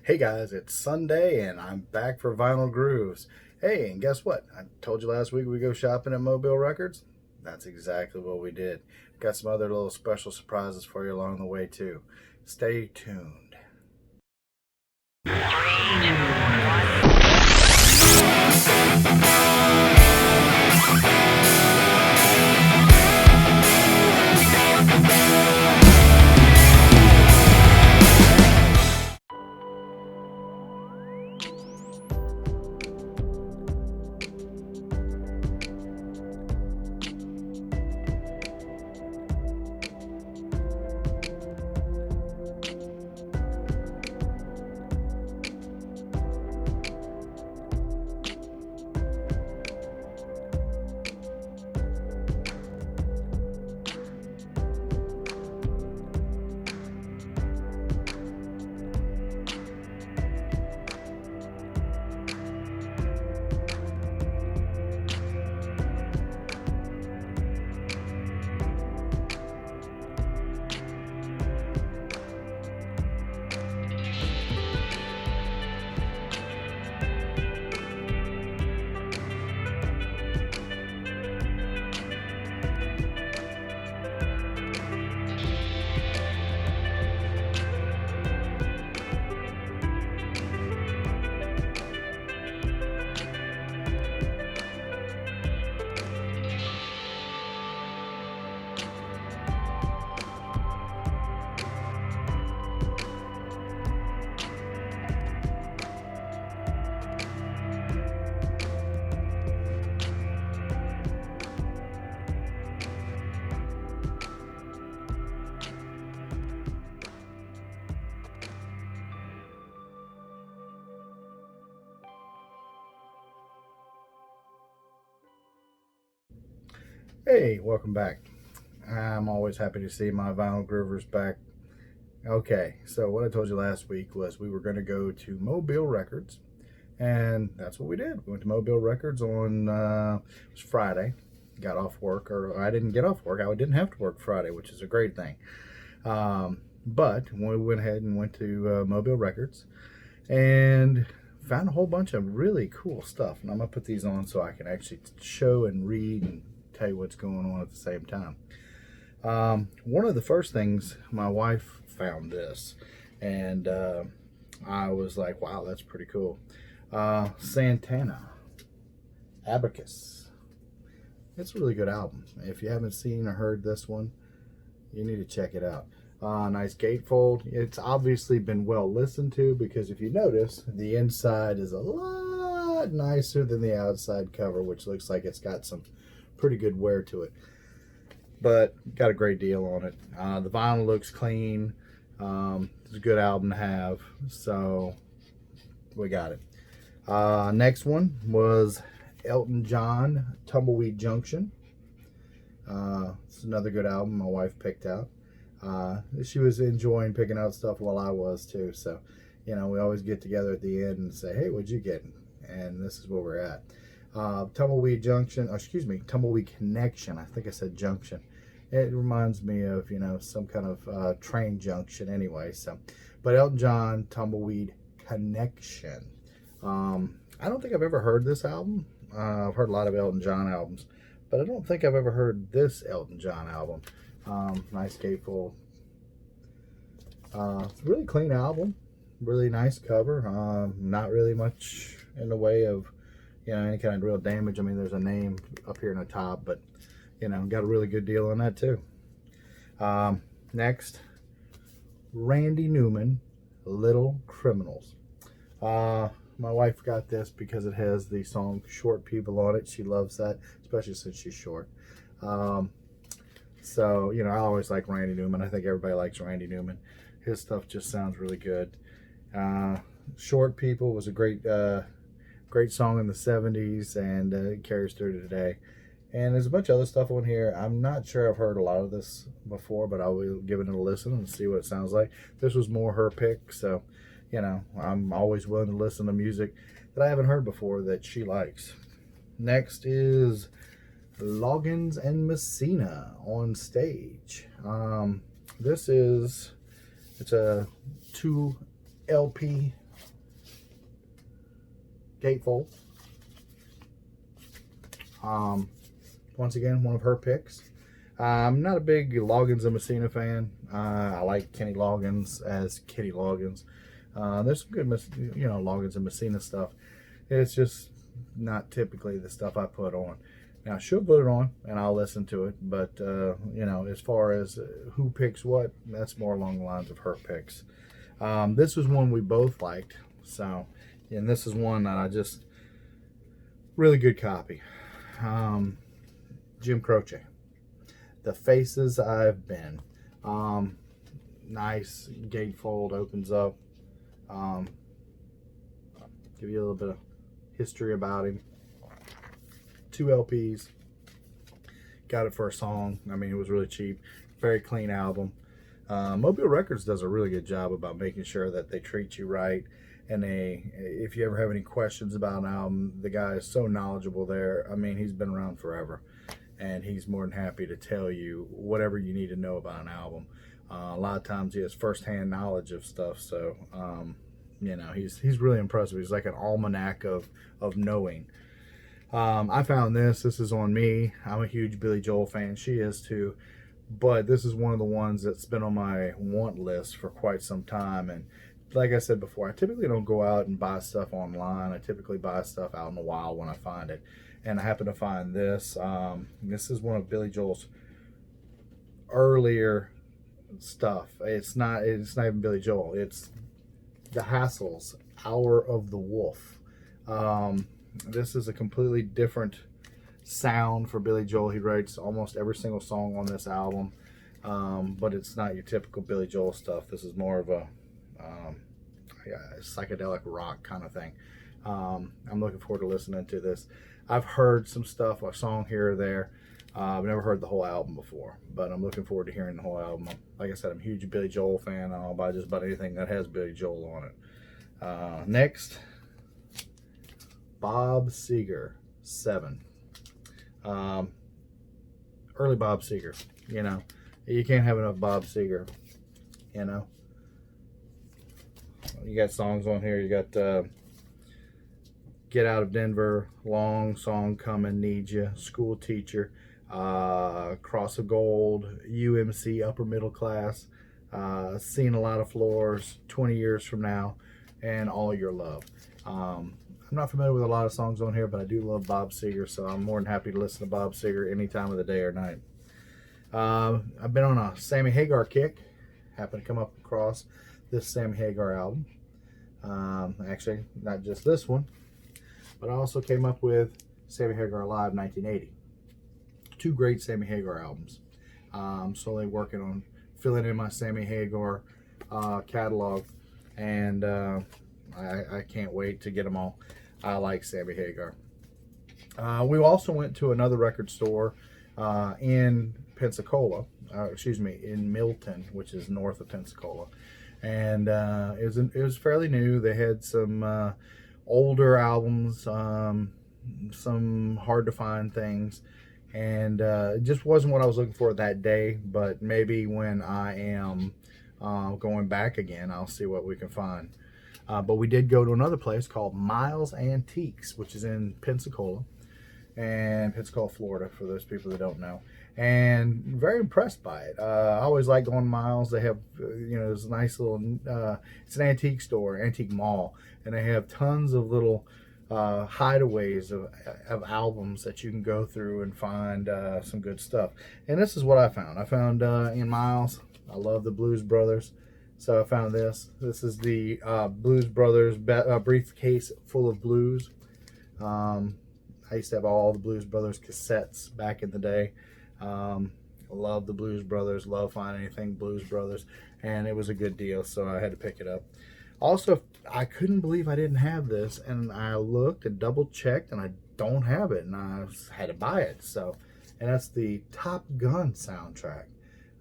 Hey guys, it's Sunday and I'm back for Vinyl Grooves. Hey, and guess what? I told you last week we go shopping at Mobile Records. That's exactly what we did. Got some other little special surprises for you along the way too. Stay tuned. 3, 2, 1. Hey, welcome back. I'm always happy to see my vinyl groovers back. Okay, so what I told you last week was we were going to go to Mobile Records, and that's what we did. We went to Mobile Records on it was Friday. Got off work, or I didn't get off work. I didn't have to work Friday, which is a great thing. But we went ahead and went to Mobile Records and found a whole bunch of really cool stuff. And I'm going to put these on so I can actually show and read and tell you what's going on at the same time. One of the first things, my wife found this, and I was like, wow, that's pretty cool. Santana, Abacus. It's a really good album. If you haven't seen or heard this one, you need to check it out. Nice gatefold. It's obviously been well listened to, because if you notice, the inside is a lot nicer than the outside cover, which looks like it's got some pretty good wear to it, but got a great deal on it. The vinyl looks clean. It's a good album to have, so we got it. Next one was Elton John, Tumbleweed Junction. It's another good album my wife picked out. She was enjoying picking out stuff while I was too, so we always get together at the end and say, hey, what'd you get? And this is where we're at. Tumbleweed Junction, Tumbleweed Connection. I think I said Junction. It reminds me of, some kind of train junction anyway. So, but Elton John, Tumbleweed Connection. I don't think I've ever heard this album. I've heard a lot of Elton John albums, but I don't think I've ever heard this Elton John album. Nice gatefold. It's a really clean album. Really nice cover. Not really much in the way of any kind of real damage. I mean, there's a name up here in the top, but got a really good deal on that too. Next, Randy Newman, Little Criminals. My wife got this because it has the song Short People on it. She loves that, especially since she's short. So, I always like Randy Newman. I think everybody likes Randy Newman. His stuff just sounds really good. Short People was a great song in the 70s, and it carries through to today. And there's a bunch of other stuff on here. I'm not sure I've heard a lot of this before, but I'll be giving it a listen and see what it sounds like. This was more her pick, so, I'm always willing to listen to music that I haven't heard before that she likes. Next is Loggins and Messina on Stage. It's a 2 LP gatefold. Once again, one of her picks. I'm not a big Loggins Messina fan. I like Kenny Loggins as Kitty Loggins. There's some good, Loggins and Messina stuff. It's just not typically the stuff I put on. Now, she'll put it on, and I'll listen to it. But, as far as who picks what, that's more along the lines of her picks. This was one we both liked. So, and this is one that I just, really good copy. Jim Croce. The Faces I've Been. Nice gatefold, opens up. Give you a little bit of history about him. 2 LPs. Got it for a song. I mean, it was really cheap. Very clean album. Mobile Records does a really good job about making sure that they treat you right. And if you ever have any questions about an album, the guy is so knowledgeable there. I mean, he's been around forever. And he's more than happy to tell you whatever you need to know about an album. A lot of times he has firsthand knowledge of stuff. So, he's really impressive. He's like an almanac of knowing. I found this. This is on me. I'm a huge Billy Joel fan. She is too. But this is one of the ones that's been on my want list for quite some time. And like I said before, I typically don't go out and buy stuff online. I typically buy stuff out in the wild when I find it. And I happen to find this. This is one of Billy Joel's earlier stuff. It's not even Billy Joel. It's the Hassles, Hour of the Wolf. This is a completely different sound for Billy Joel. He writes almost every single song on this album, but it's not your typical Billy Joel stuff. This is more of a psychedelic rock kind of thing. I'm looking forward to listening to this. I've heard some stuff, a song here or there. I've never heard the whole album before, but I'm looking forward to hearing the whole album. Like I said, I'm a huge Billy Joel fan. I'll buy just about anything that has Billy Joel on it. Next, Bob Seger, 7. Early Bob Seger, you can't have enough Bob Seger, You got songs on here. You got Get Out of Denver, Long Song Coming, Need You, School Teacher, Cross of Gold, UMC, Upper Middle Class, Seen a Lot of Floors, 20 Years From Now, and All Your Love. I'm not familiar with a lot of songs on here, but I do love Bob Seger, so I'm more than happy to listen to Bob Seger any time of the day or night. I've been on a Sammy Hagar kick. Happened to come up across this Sammy Hagar album. Actually, not just this one, but I also came up with Sammy Hagar Live 1980. 2 great Sammy Hagar albums. I'm slowly working on filling in my Sammy Hagar catalog, and I can't wait to get them all. I like Sammy Hagar. We also went to another record store in Pensacola, in Milton, which is north of Pensacola. And it was fairly new. They had some older albums, some hard to find things, and it just wasn't what I was looking for that day. But maybe when I am going back again, I'll see what we can find. But we did go to another place called Miles Antiques, which is in Pensacola, Florida, for those people that don't know. And very impressed by it. I always like going to Miles. They have, this nice little, it's an antique store, antique mall, and they have tons of little hideaways of albums that you can go through and find some good stuff. And this is what I found. I found in Miles, I love the Blues Brothers. So I found this. This is the Blues Brothers briefcase full of blues. I used to have all the Blues Brothers cassettes back in the day. Love the Blues Brothers, love finding anything Blues Brothers, and it was a good deal, so I had to pick it up. Also, I couldn't believe I didn't have this, and I looked and double checked, and I don't have it, and I had to buy it. So, and that's the Top Gun soundtrack.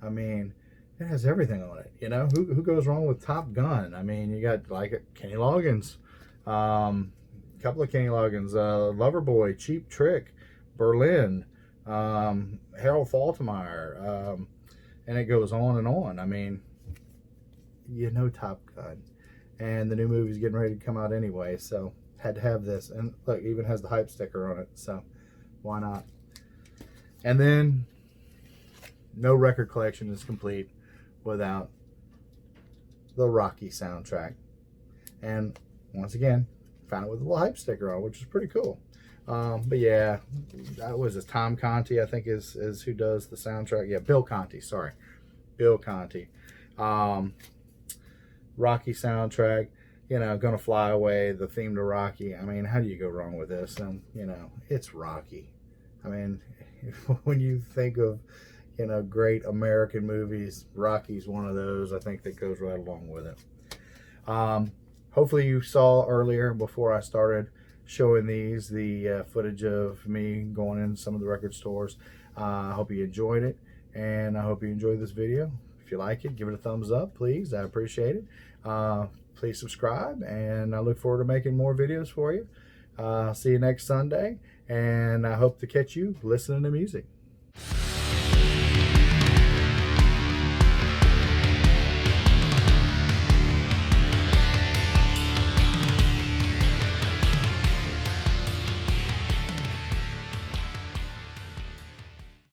I mean, it has everything on it. Who goes wrong with Top Gun? I mean, you got like Kenny Loggins, couple of Kenny Loggins, Loverboy, Cheap Trick, Berlin, Harold Faltermeyer, and it goes on and on. I mean, Top Gun, and the new movie's getting ready to come out anyway, so Had to have this. And look, it even has the hype sticker on it, so why not? And then no record collection is complete without the Rocky soundtrack. And once again, found it with a little hype sticker on, which is pretty cool. But yeah, that was Tom Conti, I think is who does the soundtrack. Yeah, Bill Conti, sorry. Bill Conti. Rocky soundtrack, you know, Gonna Fly Away, the theme to Rocky. I mean, how do you go wrong with this? And, you know, it's Rocky. I mean, when you think of, you know, great American movies, Rocky's one of those, I think, that goes right along with it. Hopefully you saw earlier, before I started showing these, the footage of me going in some of the record stores. I hope you enjoyed it, and I hope you enjoyed this video. If you like it, give it a thumbs up, please. I appreciate it. Please subscribe, and I look forward to making more videos for you. See you next Sunday, and I hope to catch you listening to music.